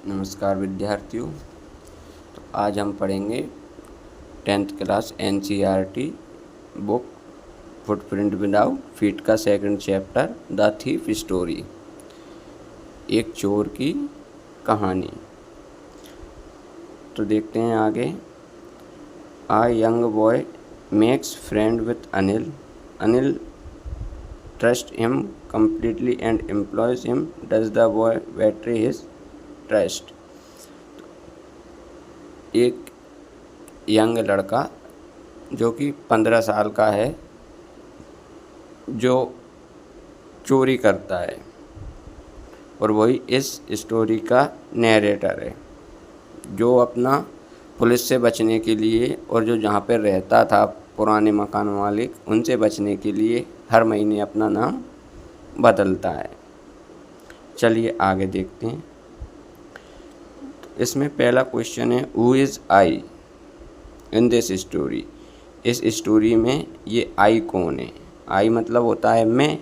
नमस्कार विद्यार्थियों। तो आज हम पढ़ेंगे 10th class NCERT book footprint without feet का second chapter the thief story, एक चोर की कहानी। तो देखते हैं आगे। A young boy makes friend with Anil. Anil trust him completely and employs him. Does the boy betray his trust. एक यंग लड़का जो कि 15 साल का है, जो चोरी करता है, और वही इस स्टोरी का नैरेटर है, जो अपना पुलिस से बचने के लिए और जो जहाँ पर रहता था पुराने मकान मालिक, उनसे बचने के लिए हर महीने अपना नाम बदलता है। चलिए आगे देखते हैं। इसमें पहला क्वेश्चन है, who is I in this story. इस स्टोरी में ये आई कौन है। आई मतलब होता है मैं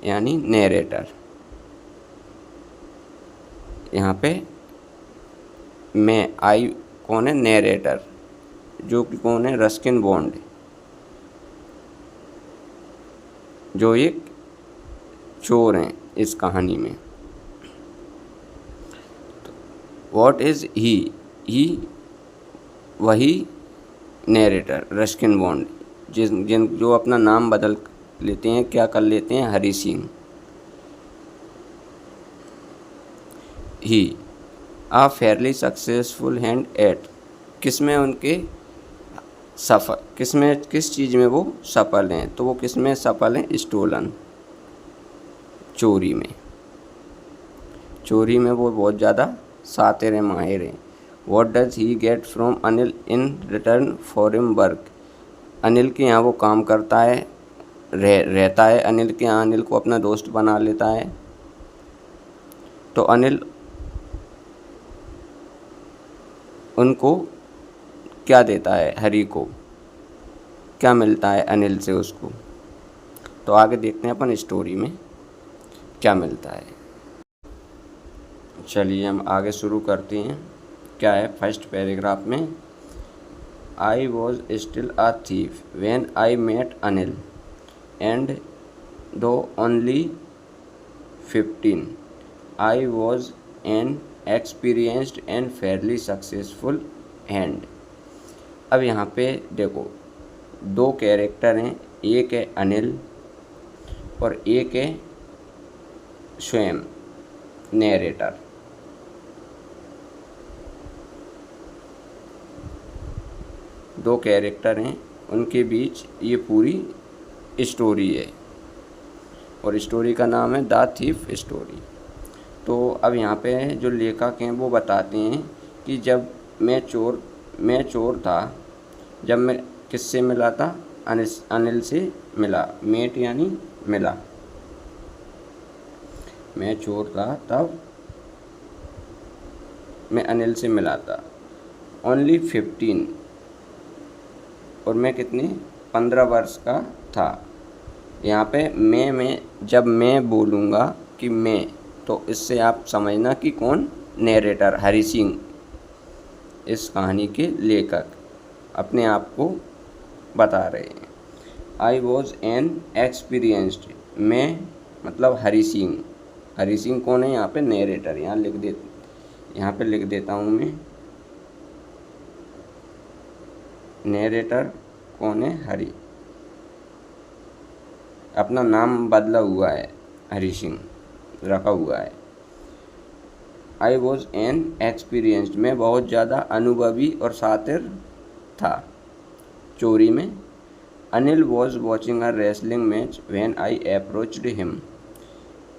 यानी नैरेटर। यहाँ पे मैं आई कौन है, नैरेटर, जो कि कौन है, रस्किन बॉन्ड, जो एक चोर हैं इस कहानी में। व्हाट इज़ ही वही नैरेटर रस्किन बॉन्ड, जो अपना नाम बदल लेते हैं, क्या कर लेते हैं, हरी सिंह। ही आ फेयरली सक्सेसफुल हैंड एट, किसमें उनके सफल, किस चीज़ में वो सफल हैं, तो वो किस में सफल हैं, स्टोलन, चोरी में वो बहुत ज़्यादा सातिर हैं, माहिर हैं। What does he get from Anil in return for him work. Anil के यहाँ वो काम करता है, रहता है अनिल के यहाँ, अनिल को अपना दोस्त बना लेता है। तो अनिल उनको क्या देता है, हरी को क्या मिलता है अनिल से उसको। तो आगे देखते हैं अपन स्टोरी में क्या मिलता है। चलिए हम आगे शुरू करते हैं। क्या है फर्स्ट पैराग्राफ में, I was still a thief when I met Anil and though only 15 I was an experienced and fairly successful hand. अब यहाँ पे देखो, दो कैरेक्टर हैं, एक है अनिल और एक है स्वयं नैरेटर। दो कैरेक्टर हैं, उनके बीच ये पूरी स्टोरी है, और स्टोरी का नाम है द थीफ स्टोरी। तो अब यहाँ पे जो लेखक हैं वो बताते हैं कि जब मैं चोर था, जब मैं किससे मिला था, अनिल से मिला। मेट यानी मिला। मैं चोर था तब मैं अनिल से मिला था। ओनली 15, और मैं कितने, 15 वर्ष का था। यहाँ पे मैं जब मैं बोलूँगा कि मैं, तो इससे आप समझना कि कौन, नैरेटर हरी सिंह, इस कहानी के लेखक अपने आप को बता रहे हैं। आई वॉज एन एक्सपीरियंस्ड, मैं मतलब हरी सिंह। हरी सिंह कौन है, यहाँ पे नैरेटर। यहाँ पे लिख देता हूँ मैं, नैरेटर कौन है, हरी, अपना नाम बदला हुआ है, हरी सिंह रखा हुआ है। आई वॉज एन एक्सपीरियंस्ड, मैं बहुत ज़्यादा अनुभवी और सातिर था चोरी में। Anil was watching a wrestling match when I approached him.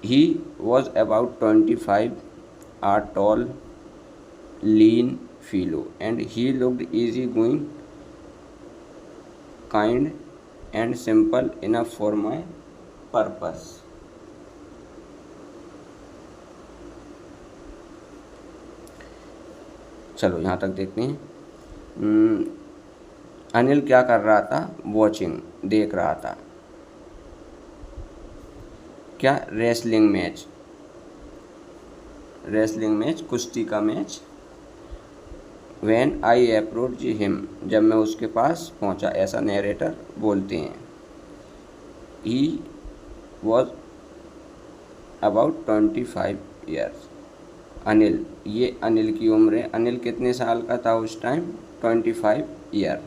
He was about 25, a tall, lean fellow, and he looked easy-going, kind, and simple enough for my purpose. चलो यहाँ तक देखते हैं। अनिल क्या कर रहा था, वॉचिंग, देख रहा था, क्या, रेसलिंग मैच, रेसलिंग मैच, कुश्ती का match. When I approach him, जब मैं उसके पास पहुंचा, ऐसा नरेटर बोलते हैं। He was about 25 years. Anil, ये अनिल की उम्र है। अनिल कितने साल का था उस टाइम? 25 ईयर।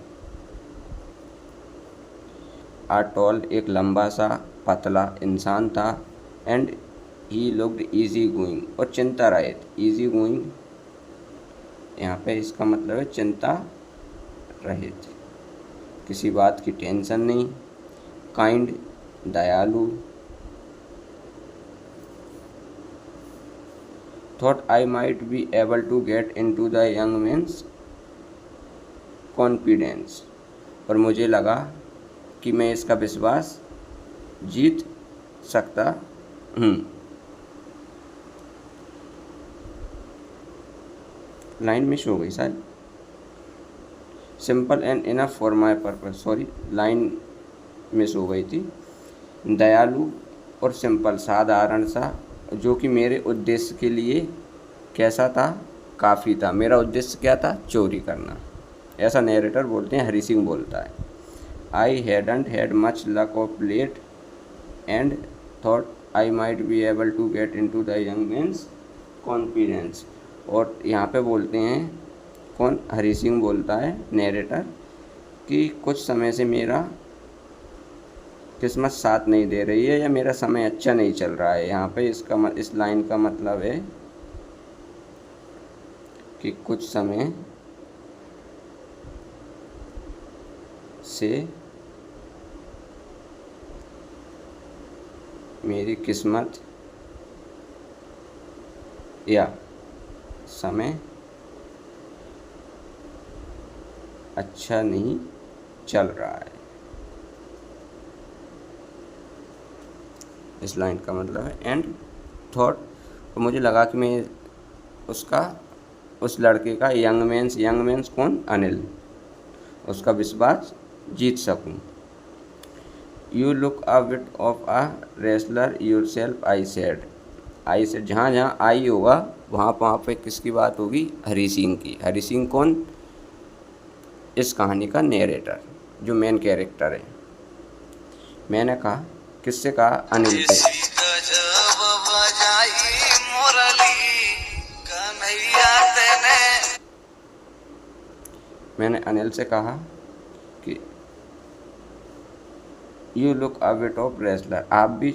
आ टॉल, एक लंबा सा पतला इंसान था। And he looked easy going, और चिंता रहित। ईजी गोइंग यहाँ पे इसका मतलब है चिंता रहित, किसी बात की टेंशन नहीं। काइंड, दयालु। Thought I might be able to get in to the young man's confidence, और मुझे लगा कि मैं इसका विश्वास जीत सकता हूँ। लाइन मिस हो गई शायद। Simple and enough for my purpose, sorry line miss हो गई थी। दयालु और सिंपल, साधारण सा, जो कि मेरे उद्देश्य के लिए कैसा था? काफ़ी था। मेरा उद्देश्य क्या था? चोरी करना। ऐसा नरेटर बोलते हैं, हरी सिंह बोलता है। I hadn't had much luck of late and thought I might be able to get in to the young man's confidence. और यहाँ पे बोलते हैं, कौन? हरी सिंह बोलता है, नरेटर, कि कुछ समय से मेरा किस्मत साथ नहीं दे रही है, या मेरा समय अच्छा नहीं चल रहा है। यहाँ पे इस लाइन का मतलब है कि कुछ समय से मेरी किस्मत या समय अच्छा नहीं चल रहा है। इस लाइन का मतलब है एंड थॉट, तो मुझे लगा कि मैं उस लड़के का यंग मैन्स कौन? अनिल, उसका विश्वास जीत सकूं। You look a bit of a wrestler your self, I said. I said, जहाँ जहाँ आई होगा वहाँ पे किसकी बात होगी? हरी सिंह की। हरी सिंह कौन? इस कहानी का नरेटर, जो मेन कैरेक्टर है। मैंने कहा, किससे कहा? अनिल से। मैंने अनिल से कहा कि you look a bit of wrestler, आप भी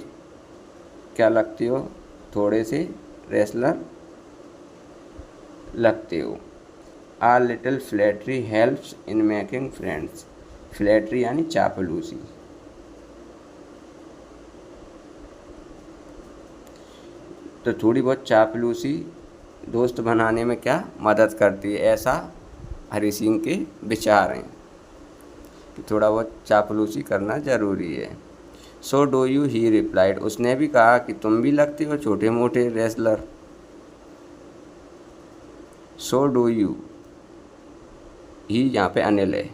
क्या लगते हो? थोड़े से रेसलर लगते हो। आ little flattery helps in making friends. Flattery यानी चापलूसी। तो थोड़ी बहुत चापलूसी दोस्त बनाने में क्या मदद करती है, ऐसा हरी सिंह के विचार हैं कि थोड़ा बहुत चापलूसी करना ज़रूरी है। So do you, he replied, उसने भी कहा कि तुम भी लगते हो छोटे मोटे रेसलर। सो डू यू, ही यहाँ पे अनिल है।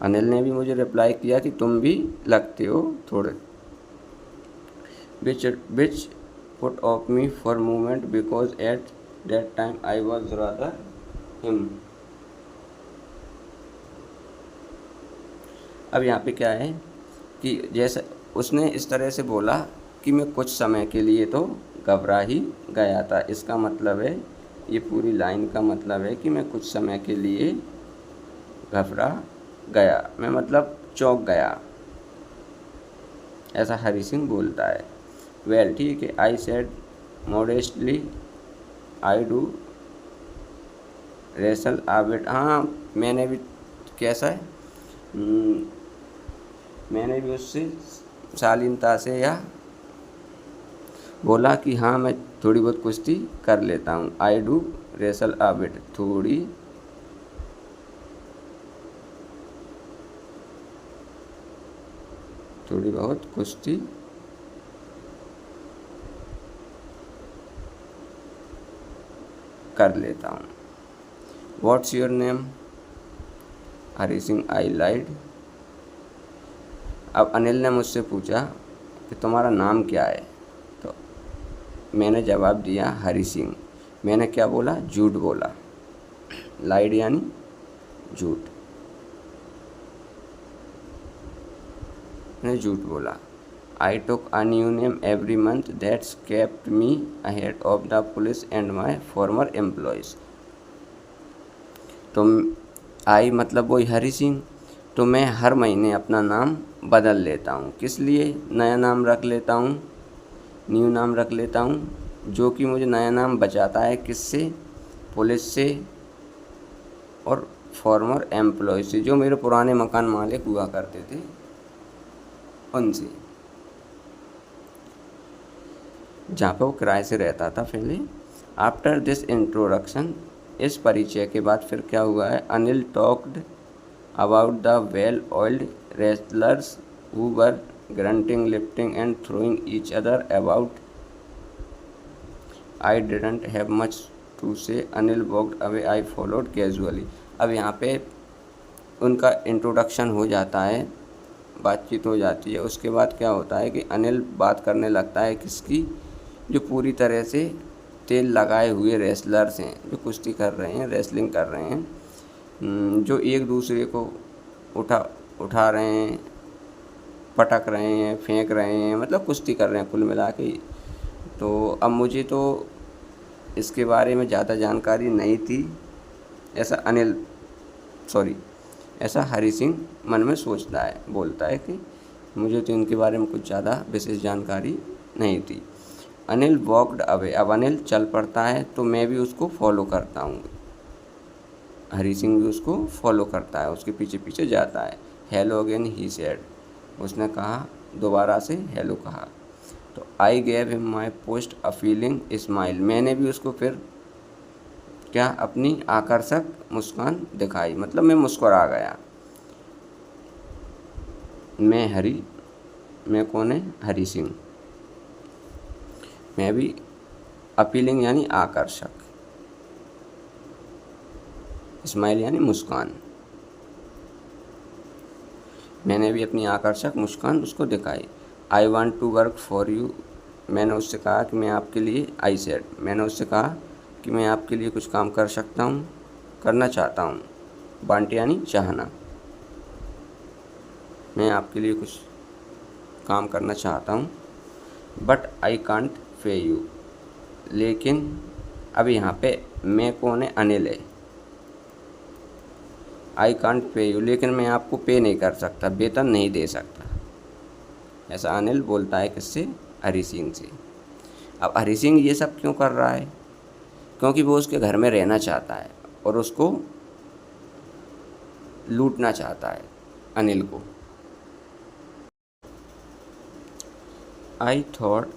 अनिल ने भी मुझे रिप्लाई किया कि तुम भी लगते हो थोड़े। which put off me for a moment because at that time I was rather him। अब यहाँ पे क्या है कि जैसे उसने इस तरह से बोला कि मैं कुछ समय के लिए तो घबरा ही गया था। इसका मतलब है, ये पूरी लाइन का मतलब है कि मैं कुछ समय के लिए घबरा गया, मैं मतलब चौंक गया, ऐसा हरी सिंह बोलता है। वेल, ठीक है, I said modestly, I do wrestle a bit. हाँ, मैंने भी कैसा है, मैंने भी उससे शालीनता से या बोला कि हाँ, मैं थोड़ी बहुत कुश्ती कर लेता हूँ। I do wrestle a bit, थोड़ी बहुत कुश्ती कर लेता हूँ। What's your name? Hari Singh, I lied. अब अनिल ने मुझसे पूछा कि तुम्हारा नाम क्या है? तो मैंने जवाब दिया हरी सिंह। मैंने क्या बोला? झूठ बोला। लाइड यानी झूठ, मैंने झूठ बोला। I took a new name every month that's kept me ahead of the police and my former employers. तो आई मतलब वही हरी सिंह, तो मैं हर महीने अपना नाम बदल लेता हूँ। किस लिए नया नाम रख लेता हूँ? न्यू नाम रख लेता हूँ, जो कि मुझे नया नाम बचाता है किससे? पुलिस से और फॉर्मर एम्प्लॉय से, जो मेरे पुराने मकान मालिक हुआ करते थे उनसे, जहाँ पर वो किराए से रहता था पहले। आफ्टर दिस इंट्रोडक्शन, इस परिचय के बाद फिर क्या हुआ है? Anil talked about the well oiled wrestlers who were grunting, lifting and throwing each other about. I didn't have much to say. Anil walked away. I followed casually. अब यहाँ पे उनका इंट्रोडक्शन हो जाता है, बातचीत हो जाती है। उसके बाद क्या होता है कि अनिल बात करने लगता है किसकी? जो पूरी तरह से तेल लगाए हुए रेसलर्स हैं, जो कुश्ती कर रहे हैं, रेसलिंग कर रहे हैं, जो एक दूसरे को उठा रहे हैं, पटक रहे हैं, फेंक रहे हैं, मतलब कुश्ती कर रहे हैं कुल मिला के। तो अब मुझे तो इसके बारे में ज़्यादा जानकारी नहीं थी, ऐसा हरी सिंह मन में सोचता है, बोलता है कि मुझे तो इनके बारे में कुछ ज़्यादा विशेष जानकारी नहीं थी। अनिल वॉकड अवे, अब अनिल चल पड़ता है तो मैं भी उसको फॉलो करता हूँ। हरी सिंह भी उसको फॉलो करता है, उसके पीछे पीछे जाता है। हेलो अगेन ही सेड, उसने कहा, दोबारा से हेलो कहा। तो I gave him my post a feeling smile, मैंने भी उसको फिर क्या अपनी आकर्षक मुस्कान दिखाई, मतलब मैं मुस्कुरा गया। मैं कौन है? हरी सिंह। मैं भी अपीलिंग यानी आकर्षक, स्माइल यानी मुस्कान, मैंने भी अपनी आकर्षक मुस्कान उसको दिखाई। I want to work for you, मैंने उससे कहा कि मैं आपके लिए, आई सेड, मैंने उससे कहा कि मैं आपके लिए कुछ काम कर सकता हूँ, करना चाहता हूँ। वांट यानी चाहना, मैं आपके लिए कुछ काम करना चाहता हूँ। But I can't pay you, लेकिन अब यहाँ पे मैं कौन है? अनिल है। आई कांट पे यू, लेकिन मैं आपको पे नहीं कर सकता, वेतन नहीं दे सकता, ऐसा अनिल बोलता है किससे? हरी सिंह से। अब हरी सिंह ये सब क्यों कर रहा है? क्योंकि वो उसके घर में रहना चाहता है और उसको लूटना चाहता है, अनिल को। I thought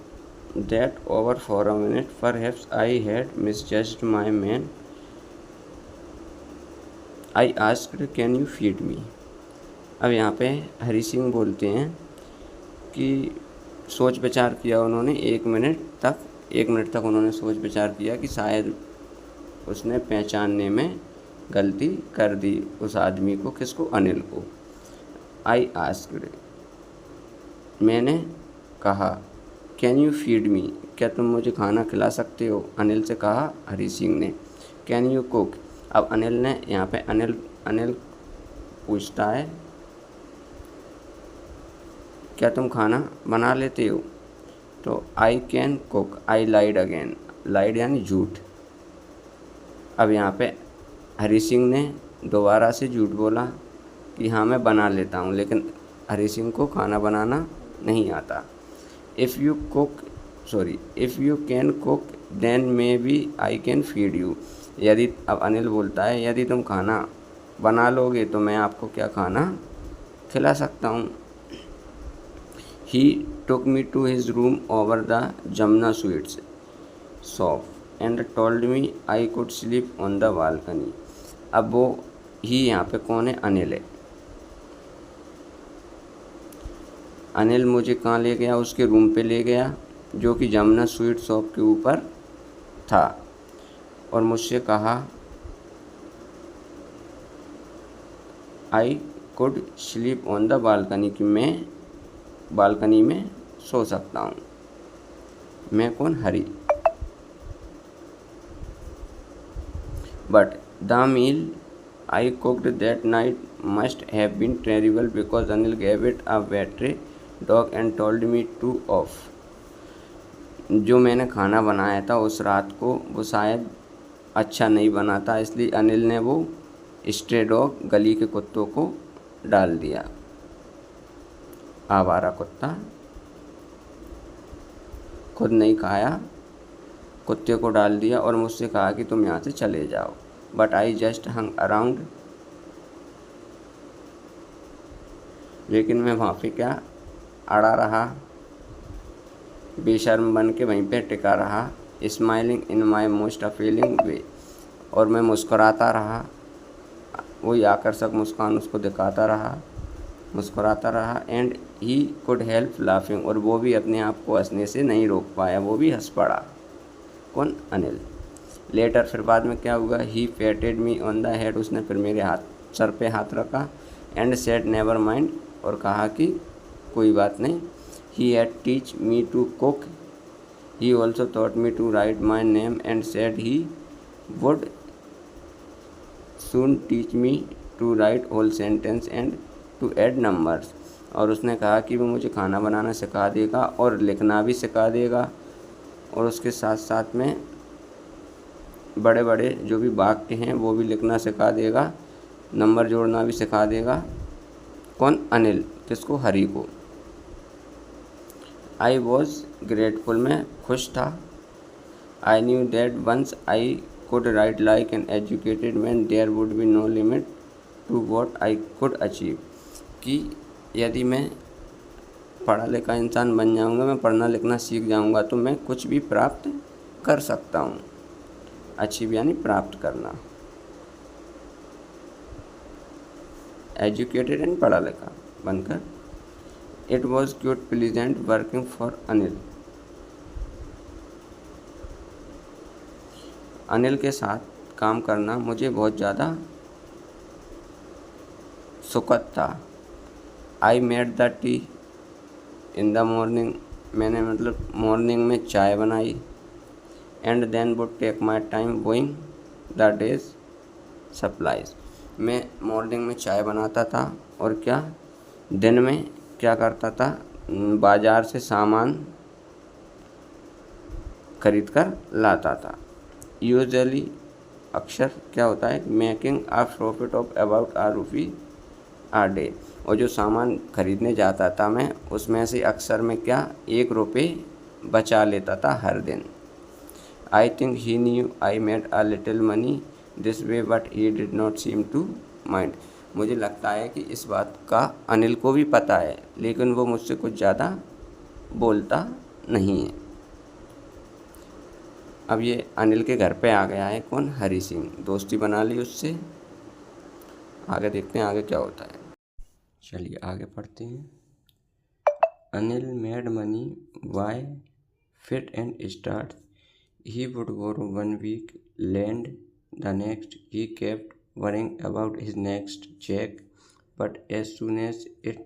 that over for a minute perhaps I had misjudged my man. I asked can you feed me. अब यहाँ पे हरी सिंह बोलते हैं कि सोच विचार किया उन्होंने, एक मिनट तक उन्होंने सोच विचार किया कि शायद उसने पहचानने में गलती कर दी उस आदमी को। किसको? अनिल को। आई आस्क्ड, मैंने कहा, कैन यू फीड मी, क्या तुम मुझे खाना खिला सकते हो? अनिल से कहा हरी सिंह ने। कैन यू कुक, अब अनिल ने यहाँ पे अनिल पूछता है क्या तुम खाना बना लेते हो? तो I can cook, I lied again, lied यानी झूठ। अब यहाँ पे हरी सिंह ने दोबारा से झूठ बोला कि हाँ मैं बना लेता हूँ, लेकिन हरी सिंह को खाना बनाना नहीं आता। If you can cook then maybe I can feed you, यदि, अब अनिल बोलता है यदि तुम खाना बना लोगे तो मैं आपको क्या खाना खिला सकता हूँ। He took me to his room over the Jamuna sweets shop and told me I could sleep on the balcony. अब वो ही यहाँ पे कौन है? अनिल है। अनिल मुझे कहाँ ले गया? उसके रूम पे ले गया, जो कि जमुना स्वीट शॉप के ऊपर था, और मुझसे कहा आई could sleep on the balcony, कि मैं बालकनी में सो सकता हूँ। मैं कौन? हरी। But the meal I cooked that night must have been terrible because Anil gave it a battery dog and told me to off. जो मैंने खाना बनाया था उस रात को वो शायद अच्छा नहीं बना था, इसलिए अनिल ने वो स्ट्रे डॉग गली के कुत्तों को डाल दिया। आवारा कुत्ता खुद नहीं खाया, कुत्ते को डाल दिया और मुझसे कहा कि तुम यहाँ से चले जाओ। But I just hung around, लेकिन मैं वहाँ पे क्या अड़ा रहा, बेशर्म बन के वहीं पे टिका रहा। Smiling in my most appealing way, और मैं मुस्कुराता रहा, वही आकर्षक मुस्कान उसको दिखाता रहा, मुस्कुराता रहा। And he could help laughing, और वो भी अपने आप को हंसने से नहीं रोक पाया, वो भी हंस पड़ा। कौन? अनिल। लेटर, फिर बाद में क्या हुआ, he patted me on the head, उसने फिर मेरे सर पे हाथ रखा। एंड सेड नेवर माइंड, और कहा कि कोई बात नहीं। He had teach me to cook, he also taught me to write my name and said he would soon teach me to write whole sentence and to add numbers, और उसने कहा कि वो मुझे खाना बनाना सिखा देगा और लिखना भी सिखा देगा, और उसके साथ साथ में बड़े बड़े जो भी वाक्य हैं वो भी लिखना सिखा देगा, नंबर जोड़ना भी सिखा देगा। कौन? अनिल। किसको? हरी को। आई वॉज ग्रेटफुल, मैं खुश था। I knew that once I could write like an educated man there would be no limit to what I could achieve, कि यदि मैं पढ़ा लिखा इंसान बन जाऊंगा, मैं पढ़ना लिखना सीख जाऊंगा, तो मैं कुछ भी प्राप्त कर सकता हूँ। अचीव यानी प्राप्त करना, एजुकेटेड एंड पढ़ा लिखा बनकर। It was cute pleasant working for Anil, Anil के साथ काम करना मुझे बहुत ज़्यादा सुखद था। I made the tea in the morning, मैंने मतलब मॉर्निंग में चाय बनाई। And then would take my time going the days supplies, मैं मॉर्निंग में चाय बनाता था और क्या दिन में क्या करता था, बाज़ार से सामान खरीद कर लाता था। यूजुअली, अक्सर क्या होता है, making a profit of about ₹1 a day, और जो सामान खरीदने जाता था मैं उसमें से अक्सर मैं क्या ₹1 बचा लेता था हर दिन। I think he knew I made a little money this way but he did not seem to mind, मुझे लगता है कि इस बात का अनिल को भी पता है, लेकिन वो मुझसे कुछ ज़्यादा बोलता नहीं है। अब ये अनिल के घर पे आ गया है। कौन? हरी सिंह। दोस्ती बना ली उससे। आगे देखते हैं आगे क्या होता है। चलिए आगे पढ़ते हैं। Anil made money by fit and start, he would borrow 1 week lend, the next he kept worrying about his next cheque, but as soon as it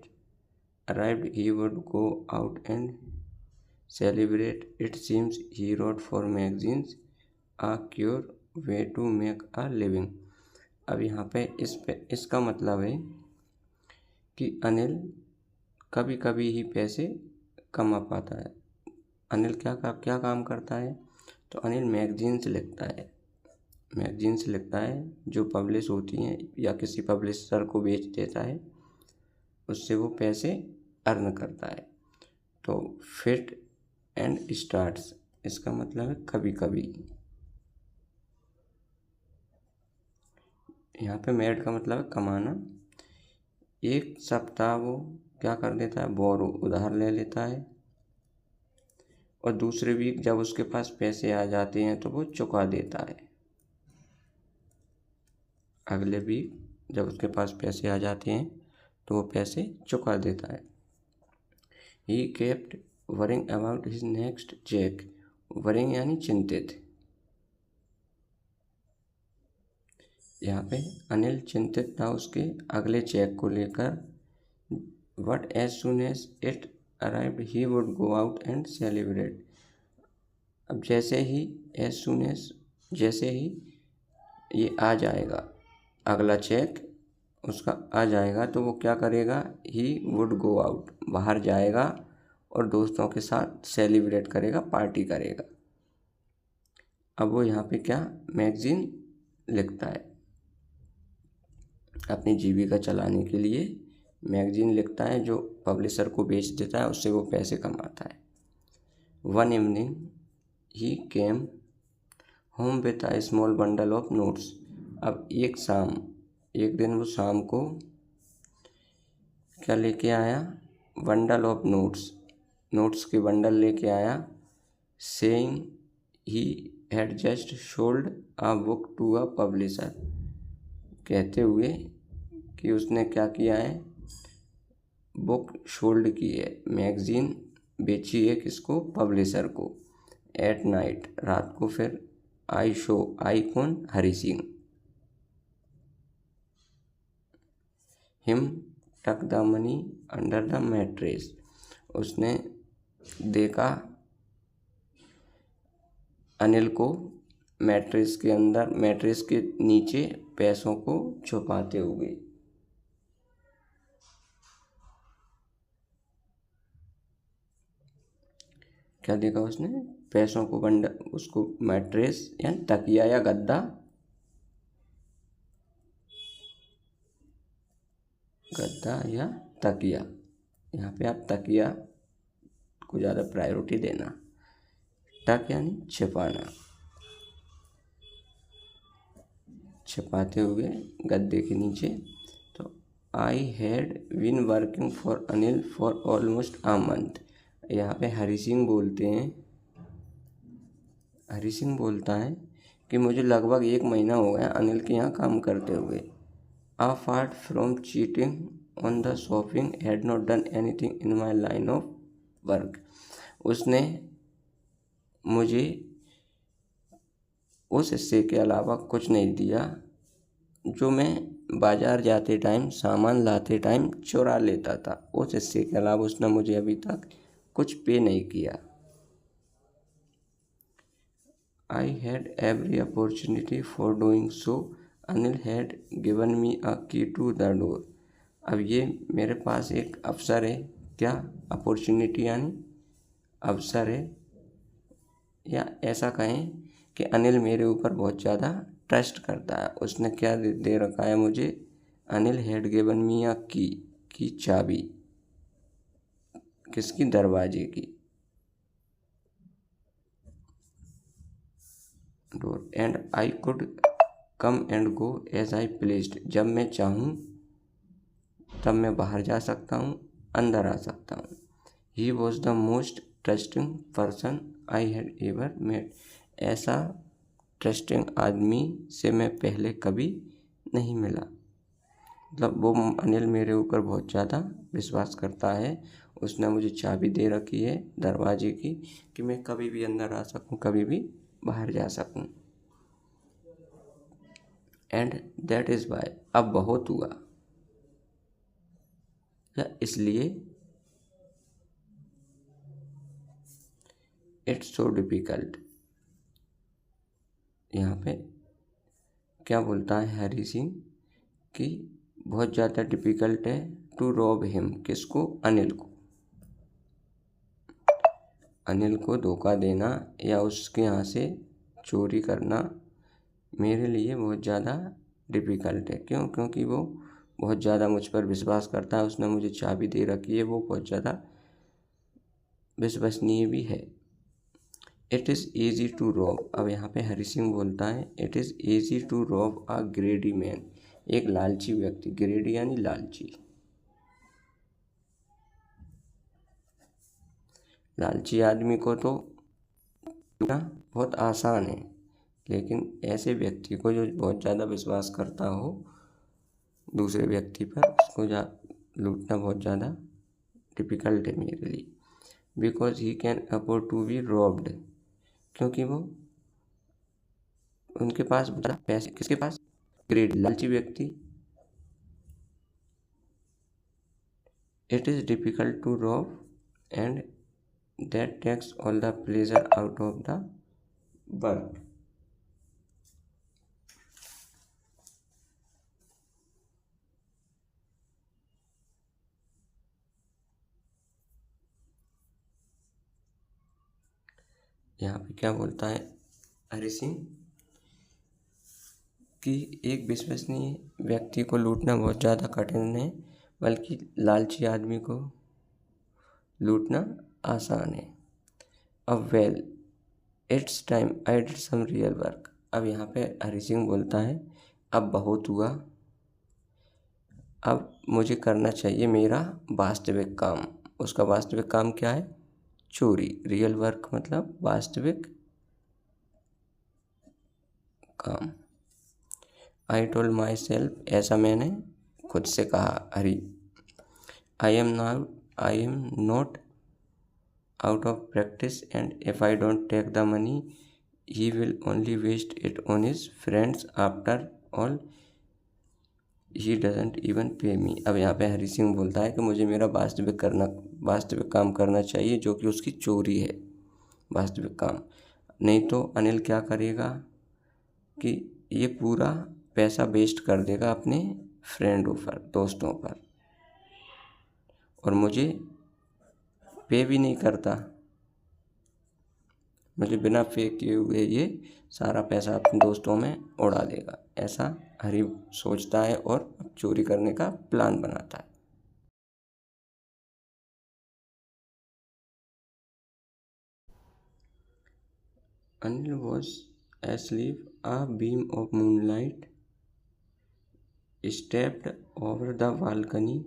arrived he would go out and celebrate. It seems he wrote for magazines, a cure way to make a living. अब यहाँ पे इसका मतलब है कि अनिल कभी कभी ही पैसे कमा पाता है। अनिल क्या काम करता है? तो अनिल मैगजीन्स लिखता है, मैगजीन्स लिखता है जो पब्लिश होती हैं या किसी पब्लिशर को बेच देता है, उससे वो पैसे अर्न करता है। तो फिट एंड स्टार्ट्स, इसका मतलब है कभी कभी। यहाँ पे मेड का मतलब है कमाना। एक सप्ताह वो क्या कर देता है, बोरो उधार ले लेता है, और दूसरे वीक जब उसके पास पैसे आ जाते हैं तो वो चुका देता है। अगले वीक जब उसके पास पैसे आ जाते हैं तो वो पैसे चुका देता है। He kept worrying about his next cheque, worrying यानी चिंतित। यहाँ पे अनिल चिंतित था उसके अगले चेक को लेकर। But as soon as it arrived he would go out and celebrate, अब जैसे ही एज सुन एज जैसे ही ये आ जाएगा, अगला चेक उसका आ जाएगा, तो वो क्या करेगा, ही वुड गो आउट, बाहर जाएगा और दोस्तों के साथ सेलिब्रेट करेगा, पार्टी करेगा। अब वो यहाँ पे क्या मैगज़ीन लिखता है, अपनी जीविका चलाने के लिए मैगज़ीन लिखता है, जो पब्लिशर को बेच देता है, उससे वो पैसे कमाता है। One evening he came home with a small bundle of notes. अब एक दिन वो शाम को क्या लेके आया, बंडल ऑफ नोट्स के बंडल लेके आया। Saying he had just sold a book to a publisher, कहते हुए कि उसने क्या किया है, बुक सोल्ड की है, मैगज़ीन बेची है, किसको, पब्लिशर को। एट नाइट, रात को फिर आई कौन, हरी सिंह। हिम टक the money under the mattress, उसने देखा अनिल को मैट्रेस के नीचे पैसों को छुपाते हुए। क्या देखा उसने, पैसों को उसको मैट्रेस यानी तकिया या गद्दा या तकिया, यहाँ पे आप तकिया को ज़्यादा प्रायोरिटी देना। टक यानी छिपाना, छिपाते हुए गद्दे के नीचे। तो I had been working for Anil for almost a month, यहाँ पे हरी सिंह बोलता है कि मुझे लगभग 1 महीना हो गया अनिल के यहाँ काम करते हुए। Apart from cheating on the shopping had not done anything in my line of work, उसने मुझे उस हिस्से के अलावा कुछ नहीं दिया जो मैं बाज़ार जाते टाइम, सामान लाते टाइम चुरा लेता था। उस हिस्से के अलावा उसने मुझे अभी तक कुछ पे नहीं किया। I had every opportunity for doing so. Anil had given me a key to the door. अब ये मेरे पास एक अवसर है, क्या, अपॉर्चुनिटी यानी अवसर है, या ऐसा कहें कि अनिल मेरे ऊपर बहुत ज़्यादा ट्रस्ट करता है। उसने क्या दे रखा है मुझे, Anil had given me a key चाबी, किसकी, दरवाजे की, door. And I could come and go as I pleased, जब मैं चाहूँ तब मैं बाहर जा सकता हूँ, अंदर आ सकता हूँ। He was the most trusting person I had ever met, ऐसा ट्रस्टिंग आदमी से मैं पहले कभी नहीं मिला। मतलब वो अनिल मेरे ऊपर बहुत ज़्यादा विश्वास करता है। उसने मुझे चाबी दे रखी है दरवाजे की कि मैं कभी भी अंदर आ सकूं, कभी भी बाहर जा सकूं। एंड दैट इज़ वाई, अब बहुत हुआ, या इसलिए, इट्स सो डिफ़िकल्ट, यहाँ पे क्या बोलता है हरी सिंह कि बहुत ज़्यादा डिफ़िकल्ट है टू रॉब हिम, किसको, अनिल को धोखा देना या उसके यहाँ से चोरी करना मेरे लिए बहुत ज़्यादा डिफ़िकल्ट है। क्यों, क्योंकि वो बहुत ज़्यादा मुझ पर विश्वास करता है। उसने मुझे चाबी दे रखी है, वो बहुत ज़्यादा विश्वसनीय भी है। It is easy to rob, अब यहाँ पे हरी सिंह बोलता है it is easy to rob a greedy man, एक लालची व्यक्ति, ग्रेडी यानी लालची, लालची आदमी को तो ना बहुत आसान है, लेकिन ऐसे व्यक्ति को जो बहुत ज़्यादा विश्वास करता हो दूसरे व्यक्ति पर, उसको लूटना बहुत ज़्यादा डिफ़िकल्ट है मेरे लिए। Because he can afford to be robbed, क्योंकि वो उनके पास ज़्यादा पैसे, किसके पास, ग्रेड, लालची व्यक्ति। It is difficult to rob and that takes all the pleasure out of the work. यहाँ पे क्या बोलता है हरि सिंह कि एक विश्वसनीय व्यक्ति को लूटना बहुत ज़्यादा कठिन है, बल्कि लालची आदमी को लूटना आसान है। अब well it's time I did some real work. अब यहाँ पे हरि सिंह बोलता है अब बहुत हुआ, अब मुझे करना चाहिए मेरा वास्तविक काम। उसका वास्तविक काम क्या है? चोरी। रियल वर्क मतलब वास्तविक काम। आई टोल्ड माई सेल्फ, ऐसा मैंने खुद से कहा। Hari I am not out of practice, and if I don't take the money he will only waste it on his friends. After all he doesn't even pay me। अब यहाँ पे हरी सिंह बोलता है कि मुझे मेरा वास्तविक काम करना चाहिए, जो कि उसकी चोरी है वास्तविक काम। नहीं तो अनिल क्या करेगा कि ये पूरा पैसा वेस्ट कर देगा अपने फ्रेंडों पर, दोस्तों पर, और मुझे पे भी नहीं करता। मुझे बिना पे किए हुए ये सारा पैसा अपने दोस्तों में उड़ा देगा, ऐसा हरी सोचता है और चोरी करने का प्लान बनाता है। Anil was asleep. A beam of moonlight stepped over the balcony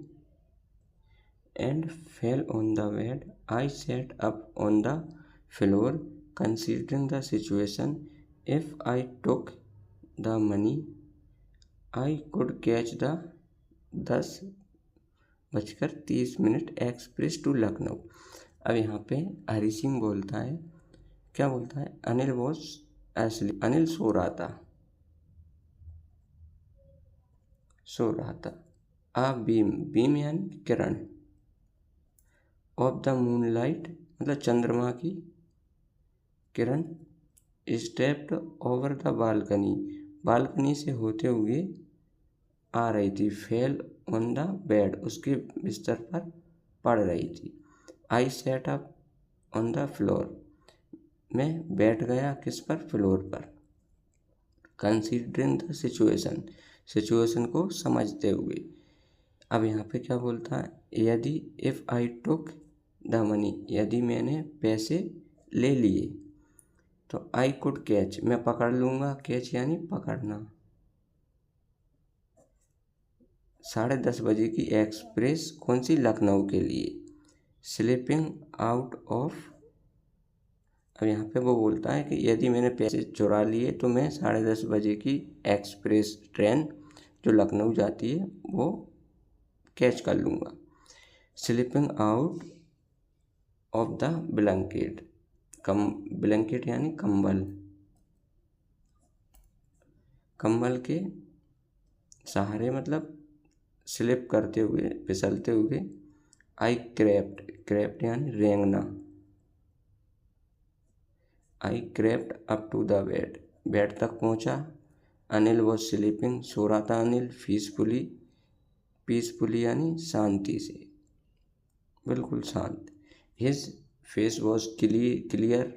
and fell on the bed. I sat up on the floor, considering the situation. If I took the money, I could catch the 10:30 express to Lucknow. अब यहाँ पे हरी सिंह बोलता है, क्या बोलता है? Anil was asleep, Anil सो रहा था। आ बीम यानी किरण, ऑफ द मूनलाइट मतलब चंद्रमा की किरण, स्टेप्ड ओवर द बालकनी से होते हुए आ रही थी। फेल ऑन द बेड, उसके बिस्तर पर पड़ रही थी। I sat up on the floor, मैं बैठ गया किस पर? फ्लोर पर। कंसीडरिंग द सिचुएशन को समझते हुए। अब यहाँ पे क्या बोलता है? यदि if I took the money, यदि मैंने पैसे ले लिए तो आई कुड कैच, मैं पकड़ लूँगा। कैच यानी पकड़ना। 10:30 बजे की एक्सप्रेस, कौन सी? लखनऊ के लिए। स्लिपिंग आउट ऑफ, अब यहाँ पे वो बोलता है कि यदि मैंने पैसे चुरा लिए तो मैं 10:30 बजे की एक्सप्रेस ट्रेन जो लखनऊ जाती है वो कैच कर लूँगा। Slipping out of the blanket, blanket यानी कंबल के सहारे, मतलब स्लिप करते हुए, फिसलते हुए। आई क्रेप्ट यानी रेंगना। I crept up to the bed तक पहुंचा। अनिल वॉज स्लीपिंग, सो रहा था अनिल। पीसफुली यानी शांति से, बिल्कुल शांत। हिज फेस वॉज क्लियर,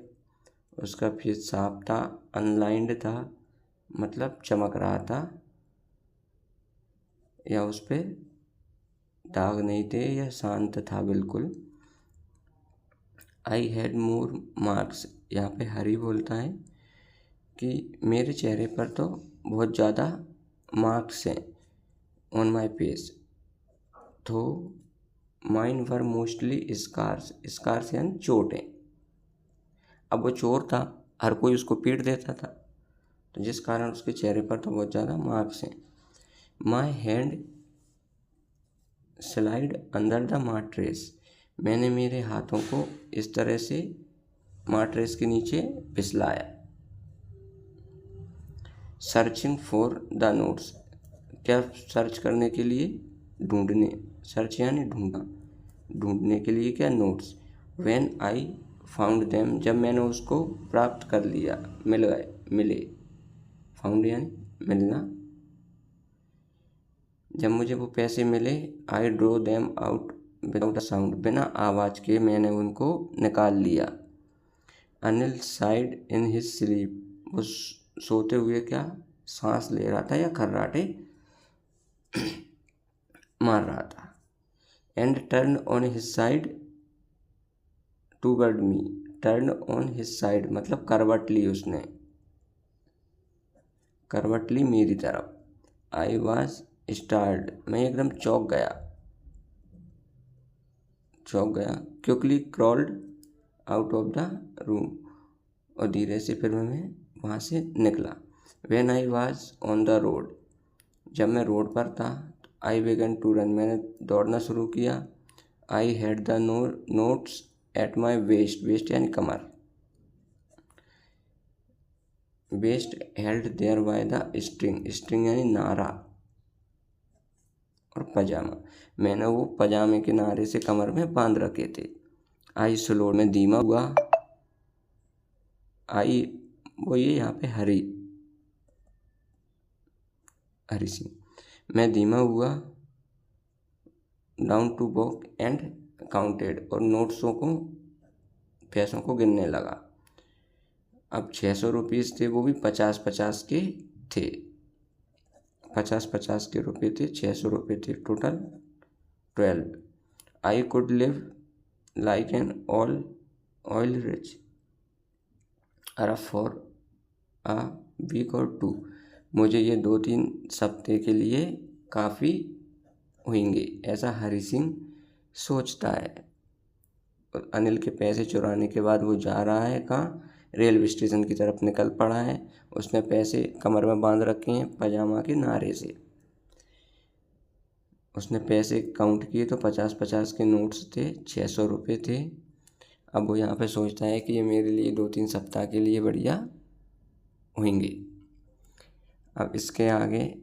उसका फेस साफ था। अनलाइंड था मतलब चमक रहा था, या उस पर दाग नहीं थे, या शांत था बिल्कुल। आई हैड मोर मार्क्स, यहाँ पे हरी बोलता है कि मेरे चेहरे पर तो बहुत ज़्यादा मार्क्स हैं, ऑन माई फेस, तो माइन वर मोस्टली स्कार्स यानी चोटें। अब वो चोर था, हर कोई उसको पीट देता था, तो जिस कारण उसके चेहरे पर तो बहुत ज़्यादा मार्क्स हैं। My hand slid under the mattress, मैंने मेरे हाथों को इस तरह से माट्रेस के नीचे फिसलाया। सर्चिंग फॉर द नोट्स, क्या सर्च करने के लिए? ढूंढने। सर्च यानी ढूंढना, ढूंढने के लिए क्या? Notes. When I found them, जब मैंने उसको प्राप्त कर लिया, मिले। फाउंड यानी मिलना। जब मुझे वो पैसे मिले, I drew them out without a sound, बिना आवाज़ के मैंने उनको निकाल लिया। Anil sighed in his sleep, वो सोते हुए क्या सांस ले रहा था या खर्राटे मार रहा था। And turn on his side toward me, turn on his side मतलब करवट ली उसने, करवट ली मेरी तरफ। आई वॉज स्टार्ड, मैं एकदम चौंक गया, quickly crawled out of the room, और धीरे से फिर मैं वहाँ से निकला। When I was on the road, जब मैं रोड पर था। आई बिगन टू रन, मैंने दौड़ना शुरू किया। I had the notes at my waist, waist यानी कमर, waist held there by the string, string यानी नारा, और पजामा, मैंने वो पजामे के नारे से कमर में बांध रखे थे। आई स्लो, मैं धीमा हुआ। आई वो ये यहाँ पे हरी सिंह, मैं धीमा हुआ। Down to walk and counted, और नोट्सों को पैसों को गिनने लगा। अब 600 रुपीज़ थे, वो भी 50-50 के थे, 50-50 के रुपये थे, 600 रुपये थे, total 12। I could live like an oil rich Arab for a week or two, मुझे ये 2-3 सप्ते के लिए काफ़ी होंगे, ऐसा हरी सिंह सोचता है। और अनिल के पैसे चुराने के बाद वो जा रहा है कहाँ, रेलवे स्टेशन की तरफ निकल पड़ा है। उसने पैसे कमर में बांध रखे हैं पजामा के नारे से। उसने पैसे काउंट किए तो 50-50 के नोट्स थे, 600 रुपये थे। अब वो यहाँ पे सोचता है कि ये मेरे लिए 2-3 सप्ताह के लिए बढ़िया होंगे। अब इसके आगे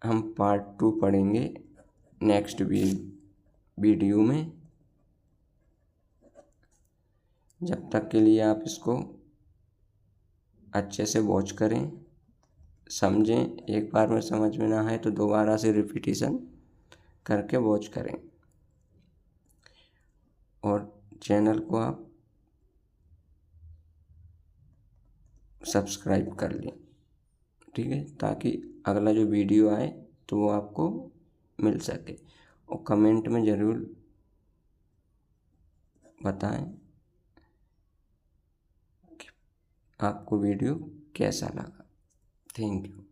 हम पार्ट 2 पढ़ेंगे नेक्स्ट वीडियो में। जब तक के लिए आप इसको अच्छे से वॉच करें, समझें। एक बार में समझ में ना आए तो दोबारा से रिपीटिशन करके वॉच करें, और चैनल को आप सब्सक्राइब कर लें, ठीक है, ताकि अगला जो वीडियो आए तो वो आपको मिल सके। और कमेंट में ज़रूर बताएं कि आपको वीडियो कैसा लगा। Thank you.